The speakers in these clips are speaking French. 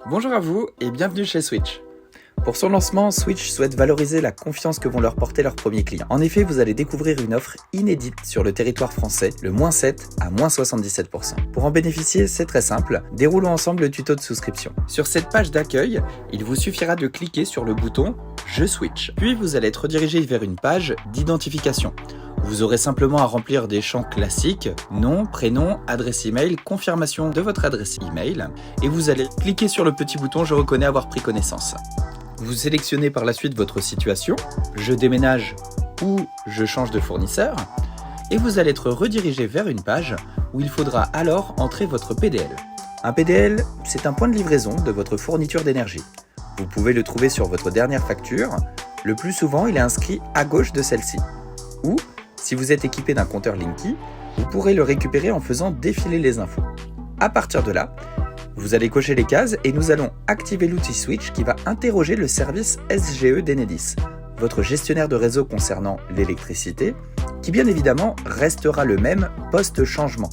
Bonjour à vous et bienvenue chez Switch. Pour son lancement, Switch souhaite valoriser la confiance que vont leur porter leurs premiers clients. En effet, vous allez découvrir une offre inédite sur le territoire français, le -7 à -77%. Pour en bénéficier, c'est très simple, déroulons ensemble le tuto de souscription. Sur cette page d'accueil, il vous suffira de cliquer sur le bouton « Je switch ». Puis vous allez être redirigé vers une page d'identification. Vous aurez simplement à remplir des champs classiques, nom, prénom, adresse email, confirmation de votre adresse email, et vous allez cliquer sur le petit bouton « Je reconnais avoir pris connaissance ». Vous sélectionnez par la suite votre situation, je déménage ou je change de fournisseur, et vous allez être redirigé vers une page où il faudra alors entrer votre PDL. Un PDL, c'est un point de livraison de votre fourniture d'énergie. Vous pouvez le trouver sur votre dernière facture, le plus souvent il est inscrit à gauche de celle-ci. Ou, si vous êtes équipé d'un compteur Linky, vous pourrez le récupérer en faisant défiler les infos. À partir de là, vous allez cocher les cases et nous allons activer l'outil Switch qui va interroger le service SGE d'Enedis, votre gestionnaire de réseau concernant l'électricité, qui bien évidemment restera le même post-changement.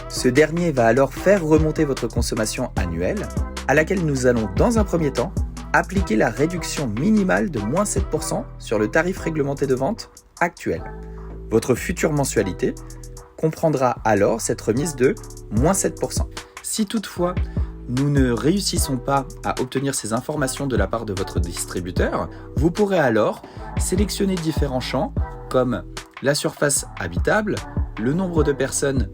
Ce dernier va alors faire remonter votre consommation annuelle, à laquelle nous allons dans un premier temps appliquer la réduction minimale de -7% sur le tarif réglementé de vente actuel. Votre future mensualité comprendra alors cette remise de -7%. Si toutefois, nous ne réussissons pas à obtenir ces informations de la part de votre distributeur, vous pourrez alors sélectionner différents champs comme la surface habitable, le nombre de personnes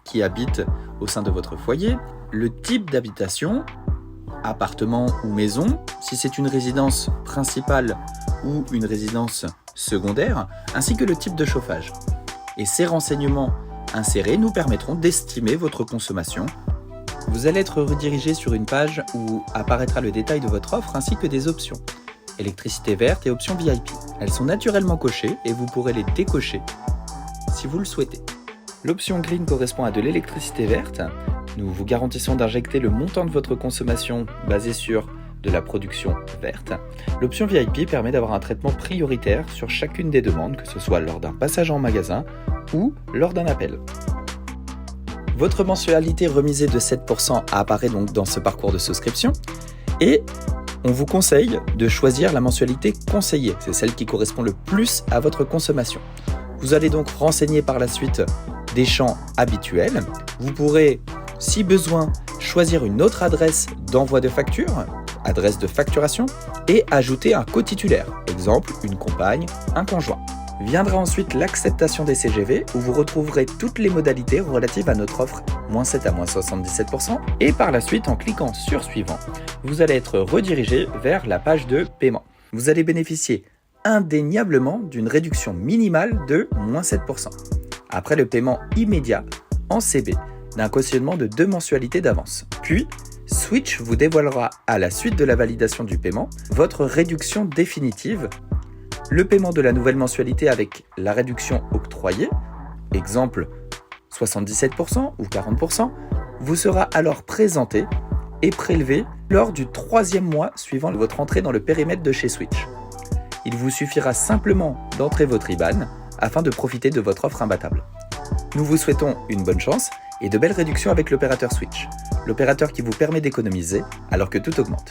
qui habitent au sein de votre foyer, le type d'habitation, appartement ou maison, si c'est une résidence principale ou une résidence secondaire, ainsi que le type de chauffage. Et ces renseignements insérés nous permettront d'estimer votre consommation. Vous allez être redirigé sur une page où apparaîtra le détail de votre offre ainsi que des options. Électricité verte et options VIP. Elles sont naturellement cochées et vous pourrez les décocher si vous le souhaitez. L'option Green correspond à de l'électricité verte. Nous vous garantissons d'injecter le montant de votre consommation basé sur de la production verte. L'option VIP permet d'avoir un traitement prioritaire sur chacune des demandes, que ce soit lors d'un passage en magasin ou lors d'un appel. Votre mensualité remisée de 7% apparaît donc dans ce parcours de souscription et on vous conseille de choisir la mensualité conseillée, c'est celle qui correspond le plus à votre consommation. Vous allez donc renseigner par la suite des champs habituels. Vous pourrez, si besoin, choisir une autre adresse d'envoi de facture, adresse de facturation, et ajouter un cotitulaire, exemple une compagne, un conjoint. Viendra ensuite l'acceptation des CGV où vous retrouverez toutes les modalités relatives à notre offre -7 à -77% et par la suite en cliquant sur suivant, vous allez être redirigé vers la page de paiement. Vous allez bénéficier indéniablement d'une réduction minimale de -7%. Après le paiement immédiat en CB d'un cautionnement de 2 mensualités d'avance. Puis, Switch vous dévoilera à la suite de la validation du paiement votre réduction définitive. Le paiement de la nouvelle mensualité avec la réduction octroyée, exemple 77% ou 40%, vous sera alors présenté et prélevé lors du 3e mois suivant votre entrée dans le périmètre de chez Switch. Il vous suffira simplement d'entrer votre IBAN afin de profiter de votre offre imbattable. Nous vous souhaitons une bonne chance et de belles réductions avec l'opérateur Switch, l'opérateur qui vous permet d'économiser alors que tout augmente.